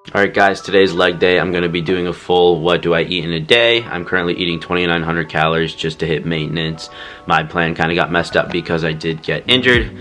Alright guys, today's leg day. I'm going to be doing a full what do I eat in a day. I'm currently eating 2,900 calories just to hit maintenance. My plan kind of got messed up because I did get injured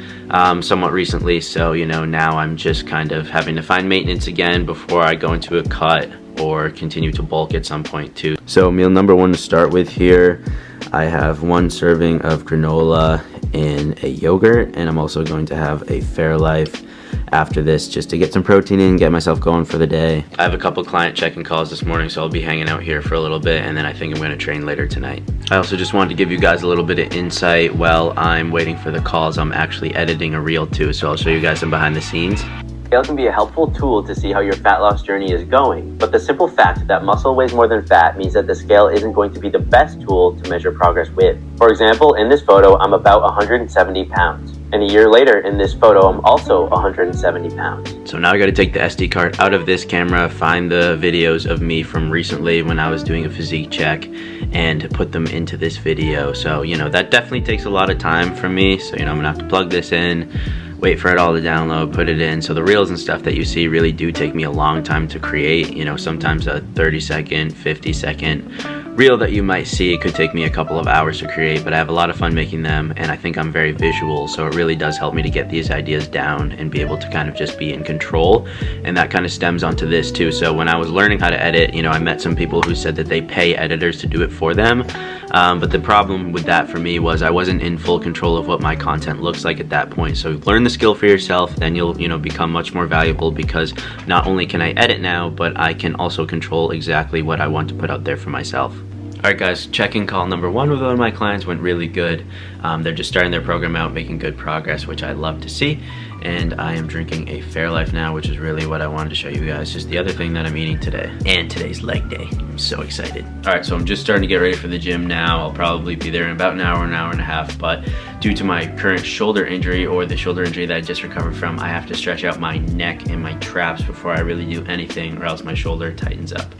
somewhat recently, so now I'm just kind of having to find maintenance again before I go into a cut or continue to bulk at some point too. So meal number one to start with here, I have 1 serving of granola in a yogurt, and I'm also going to have a Fairlife after this just to get some protein in, get myself going for the day. I have a couple client check-in calls this morning, so I'll be hanging out here for a little bit, and then I think I'm going to train later tonight. I also just wanted to give you guys a little bit of insight while I'm waiting for the calls. I'm actually editing a reel too, so I'll show you guys some behind the scenes. Scale can be a helpful tool to see how your fat loss journey is going, but the simple fact that muscle weighs more than fat means that the scale isn't going to be the best tool to measure progress with. For example, in this photo, I'm about 170 pounds. And a year later, in this photo, I'm also 170 pounds. So now I gotta take the SD card out of this camera, find the videos of me from recently when I was doing a physique check, and put them into this video. So, that definitely takes a lot of time from me. So, I'm gonna have to plug this in, wait for it all to download, put it in. So the reels and stuff that you see really do take me a long time to create. Sometimes a 30-second, 50-second reel that you might see could take me a couple of hours to create, but I have a lot of fun making them, and I think I'm very visual, so it really does help me to get these ideas down and be able to kind of just be in control. And that kind of stems onto this too. So when I was learning how to edit, I met some people who said that they pay editors to do it for them, but the problem with that for me was I wasn't in full control of what my content looks like at that point. So learn the skill for yourself, then you'll become much more valuable, because not only can I edit now, but I can also control exactly what I want to put out there for myself. Alright guys, check-in call number 1 with one of my clients went really good. They're just starting their program out, making good progress, which I love to see. And I am drinking a Fairlife now, which is really what I wanted to show you guys. Just the other thing that I'm eating today. And today's leg day. I'm so excited. Alright, so I'm just starting to get ready for the gym now. I'll probably be there in about an hour and a half. But due to my current shoulder injury, or the shoulder injury that I just recovered from, I have to stretch out my neck and my traps before I really do anything, or else my shoulder tightens up.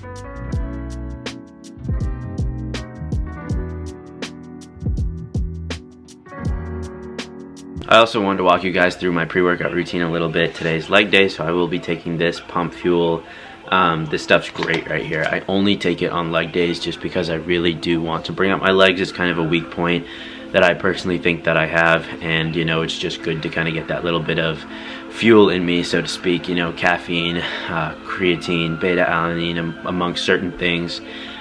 I also wanted to walk you guys through my pre-workout routine a little bit. Today's leg day, so I will be taking this Pump Fuel. This stuff's great right here. I only take it on leg days just because I really do want to bring up my legs. It's kind of a weak point that I personally think that I have, and it's just good to kind of get that little bit of fuel in me, so to speak. Caffeine, creatine, beta-alanine, amongst certain things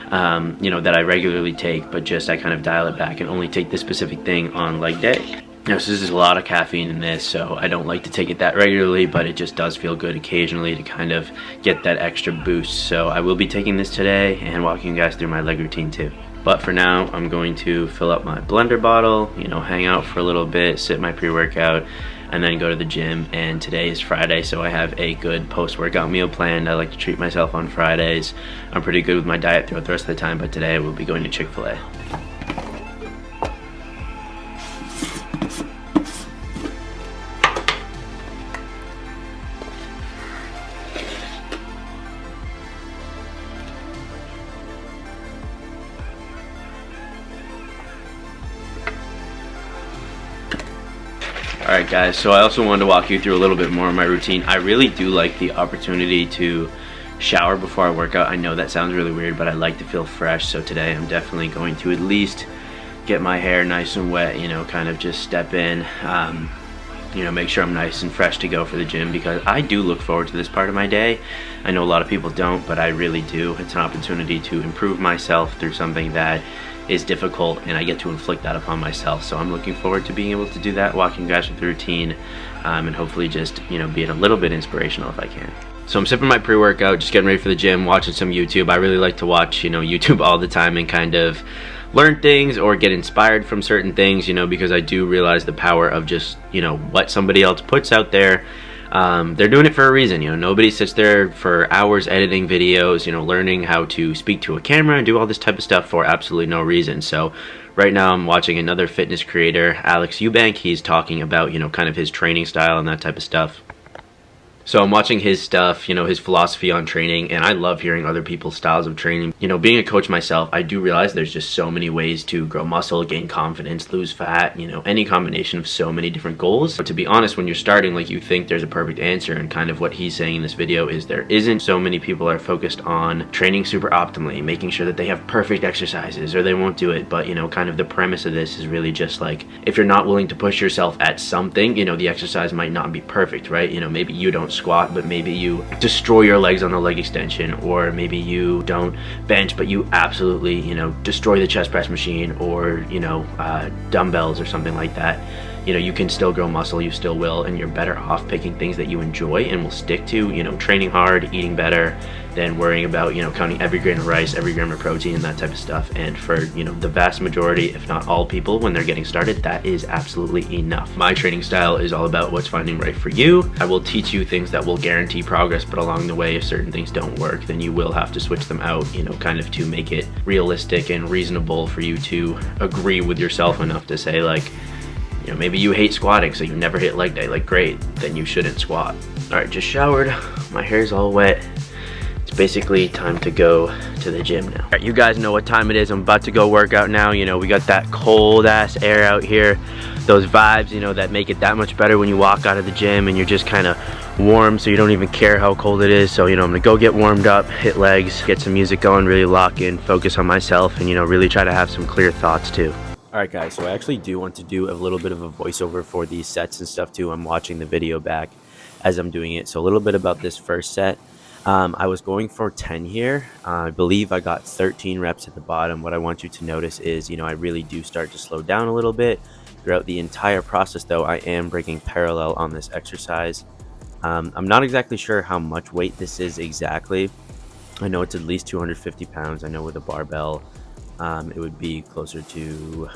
that I regularly take, but just I kind of dial it back and only take this specific thing on leg day. So there's a lot of caffeine in this, so I don't like to take it that regularly, but it just does feel good occasionally to kind of get that extra boost. So I will be taking this today and walking you guys through my leg routine too. But for now, I'm going to fill up my blender bottle, hang out for a little bit, sip my pre-workout, and then go to the gym. And today is Friday, so I have a good post-workout meal planned. I like to treat myself on Fridays. I'm pretty good with my diet throughout the rest of the time, but today I will be going to Chick-fil-A. Alright guys, so I also wanted to walk you through a little bit more of my routine. I really do like the opportunity to shower before I work out. I know that sounds really weird, but I like to feel fresh, so today I'm definitely going to at least get my hair nice and wet, kind of just step in, make sure I'm nice and fresh to go for the gym, because I do look forward to this part of my day. I know a lot of people don't, but I really do. It's an opportunity to improve myself through something that is difficult, and I get to inflict that upon myself. So I'm looking forward to being able to do that, walking you guys through the routine, and hopefully just being a little bit inspirational if I can. So I'm sipping my pre-workout, just getting ready for the gym, watching some YouTube. I really like to watch YouTube all the time and kind of learn things or get inspired from certain things, because I do realize the power of just what somebody else puts out there. They're doing it for a reason. Nobody sits there for hours editing videos, learning how to speak to a camera and do all this type of stuff for absolutely no reason. So right now I'm watching another fitness creator, Alex Eubank. He's talking about kind of his training style and that type of stuff. So I'm watching his stuff, you know, his philosophy on training, and I love hearing other people's styles of training. You know, being a coach myself, I do realize there's just so many ways to grow muscle, gain confidence, lose fat, you know, any combination of so many different goals. But to be honest, when you're starting, like, you think there's a perfect answer, and kind of what he's saying in this video is there isn't. So many people are focused on training super optimally, making sure that they have perfect exercises or they won't do it. But, you know, kind of the premise of this is really just like, if you're not willing to push yourself at something, you know, the exercise might not be perfect, right? You know, maybe you don't squat, but maybe you destroy your legs on the leg extension, or maybe you don't bench, but you absolutely, you know, destroy the chest press machine, or, you know, dumbbells or something like that. You know, you can still grow muscle, you still will, and you're better off picking things that you enjoy and will stick to, you know, training hard, eating better, than worrying about, you know, counting every grain of rice, every gram of protein, and that type of stuff. And for, you know, the vast majority, if not all people, when they're getting started, that is absolutely enough. My training style is all about what's finding right for you. I will teach you things that will guarantee progress, but along the way, if certain things don't work, then you will have to switch them out, you know, kind of to make it realistic and reasonable for you to agree with yourself enough to say, like, you know, maybe you hate squatting, so you never hit leg day. Like, great, then you shouldn't squat. All right, just showered. My hair's all wet. It's basically time to go to the gym now. All right, you guys know what time it is. I'm about to go work out now. You know, we got that cold ass air out here. Those vibes, you know, that make it that much better when you walk out of the gym and you're just kind of warm, so you don't even care how cold it is. So, you know, I'm gonna go get warmed up, hit legs, get some music going, really lock in, focus on myself, and, you know, really try to have some clear thoughts too. Alright guys, so I actually do want to do a little bit of a voiceover for these sets and stuff too. I'm watching the video back as I'm doing it. So a little bit about this first set. I was going for 10 here. I believe I got 13 reps at the bottom. What I want you to notice is, you know, I really do start to slow down a little bit. Throughout the entire process though, I am breaking parallel on this exercise. I'm not exactly sure how much weight this is exactly. I know it's at least 250 pounds. I know with a barbell, it would be closer to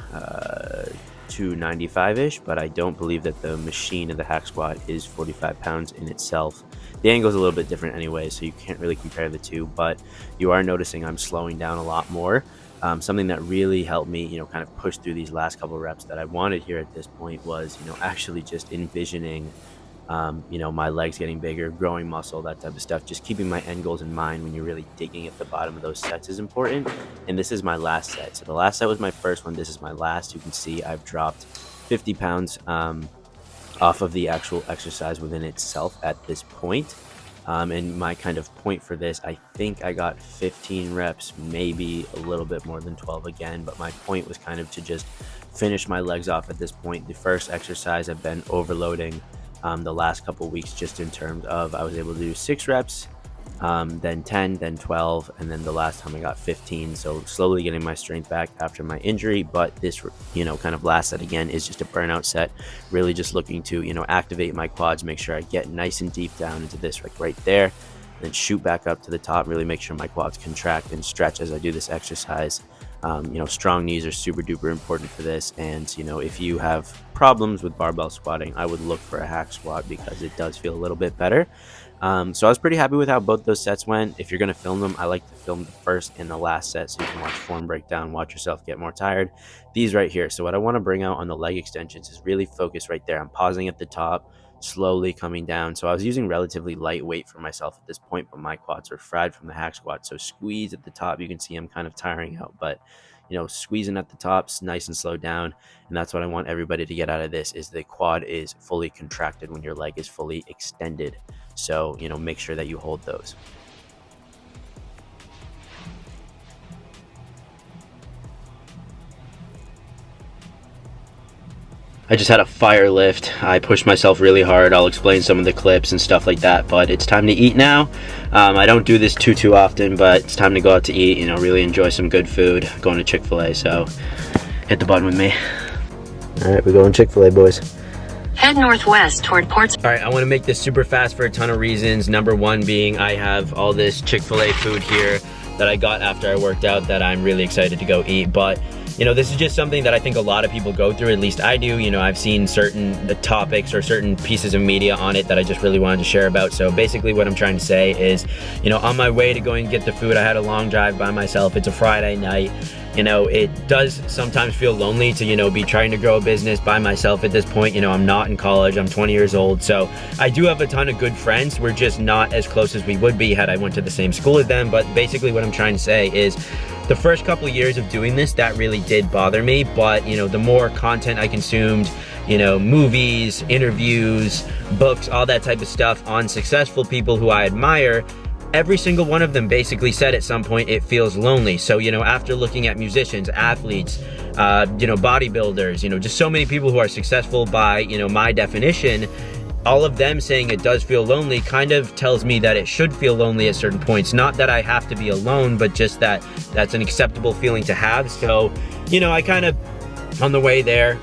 295-ish, but I don't believe that the machine of the hack squat is 45 pounds in itself. The angle is a little bit different anyway, so you can't really compare the two, but you are noticing I'm slowing down a lot more. Something that really helped me, you know, kind of push through these last couple reps that I wanted here at this point was, you know, actually just envisioning you know, my legs getting bigger, growing muscle, that type of stuff. Just keeping my end goals in mind when you're really digging at the bottom of those sets is important. And this is my last set. So the last set was my first one. This is my last. You can see I've dropped 50 pounds off of the actual exercise within itself at this point. And my kind of point for this, I think I got 15 reps, maybe a little bit more than 12 again. But my point was kind of to just finish my legs off at this point. The first exercise I've been overloading the last couple weeks, just in terms of I was able to do 6 reps, then 10, then 12, and then the last time I got 15. So slowly getting my strength back after my injury. But this, you know, kind of last set again is just a burnout set, really just looking to, you know, activate my quads, make sure I get nice and deep down into this, like right there, then shoot back up to the top, really make sure my quads contract and stretch as I do this exercise. You know, strong knees are super duper important for this. And, you know, if you have problems with barbell squatting, I would look for a hack squat because it does feel a little bit better. So I was pretty happy with how both those sets went. If you're going to film them, I like to film the first and the last set so you can watch form breakdown, watch yourself get more tired. These right here. So what I want to bring out on the leg extensions is really focus right there. I'm pausing at the top, slowly coming down. So I was using relatively light weight for myself at this point, but my quads are fried from the hack squat. So squeeze at the top. You can see I'm kind of tiring out, but, you know, squeezing at the tops, nice and slow down. And that's what I want everybody to get out of this, is the quad is fully contracted when your leg is fully extended. So, you know, make sure that you hold those. I just had a fire lift. I pushed myself really hard. I'll explain some of the clips and stuff like that, but it's time to eat now. I don't do this too often, but it's time to go out to eat, you know, really enjoy some good food. Going to Chick-fil-A, so hit the button with me. All right, we're going Chick-fil-A, boys. Head northwest toward Ports. All right, I want to make this super fast for a ton of reasons. Number one being I have all this Chick-fil-A food here that I got after I worked out that I'm really excited to go eat. But, you know, this is just something that I think a lot of people go through, at least I do. You know, I've seen certain topics or certain pieces of media on it that I just really wanted to share about. So basically what I'm trying to say is, you know, on my way to going and get the food, I had a long drive by myself. It's a Friday night. you know, it does sometimes feel lonely to, you know, be trying to grow a business by myself at this point. You know, I'm not in college, I'm 20 years old, so I do have a ton of good friends. We're just not as close as we would be had I went to the same school as them. But basically what I'm trying to say is the first couple of years of doing this, that really did bother me. But, you know, the more content I consumed, you know, movies, interviews, books, all that type of stuff on successful people who I admire, every single one of them basically said at some point it feels lonely. So, you know, after looking at musicians, athletes, you know, bodybuilders, you know, just so many people who are successful by, you know, my definition, all of them saying it does feel lonely kind of tells me that it should feel lonely at certain points. Not that I have to be alone, but just that that's an acceptable feeling to have. So, you know, I kind of, on the way there,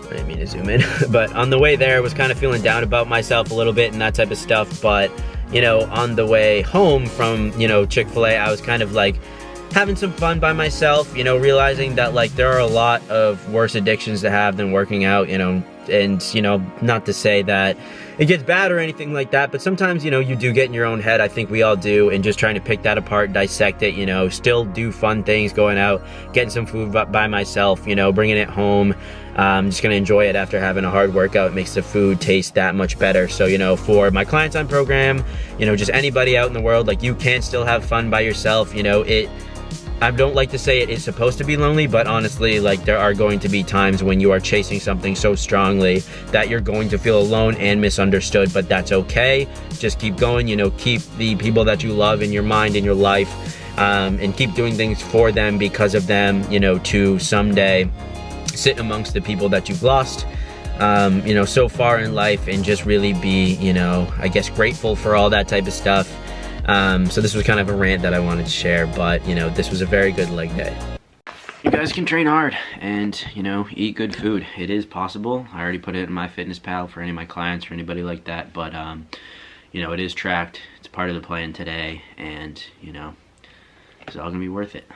I didn't mean to zoom in, but on the way there, I was kind of feeling down about myself a little bit and that type of stuff. But, you know, on the way home from, you know, Chick-fil-A, I was kind of like having some fun by myself, you know, realizing that like there are a lot of worse addictions to have than working out, you know, and, you know, not to say that it gets bad or anything like that, but sometimes, you know, you do get in your own head. I think we all do, and just trying to pick that apart, dissect it, you know, still do fun things, going out, getting some food by myself, you know, bringing it home. I'm just gonna enjoy it after having a hard workout. It makes the food taste that much better. So, you know, for my clients on program, you know, just anybody out in the world, like, you can still have fun by yourself. You know, I don't like to say it is supposed to be lonely, but honestly, like, there are going to be times when you are chasing something so strongly that you're going to feel alone and misunderstood, but that's okay. Just keep going, you know, keep the people that you love in your mind, in your life, and keep doing things for them, because of them, you know, to someday sit amongst the people that you've lost, you know, so far in life, and just really be, you know, I guess grateful for all that type of stuff. So this was kind of a rant that I wanted to share, but, you know, this was a very good leg day. You guys can train hard and, you know, eat good food. It is possible. I already put it in MyFitnessPal for any of my clients or anybody like that, but, you know, it is tracked. It's part of the plan today, and, you know, it's all gonna be worth it.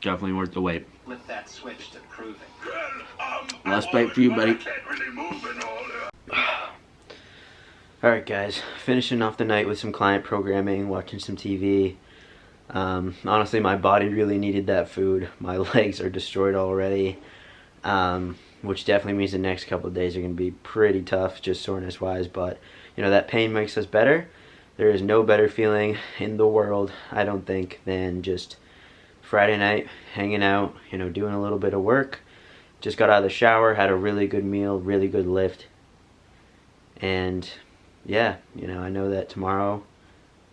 Definitely worth the wait. Flip that switch to prove it. Last bite for you, buddy. Alright guys, finishing off the night with some client programming, watching some TV. Honestly, my body really needed that food. My legs are destroyed already, which definitely means the next couple of days are going to be pretty tough, just soreness wise, but, you know, that pain makes us better. There is no better feeling in the world, I don't think, than just Friday night, hanging out, you know, doing a little bit of work. Just got out of the shower, had a really good meal, really good lift. And yeah, you know, I know that tomorrow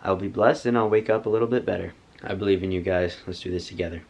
I'll be blessed and I'll wake up a little bit better. I believe in you guys. Let's do this together.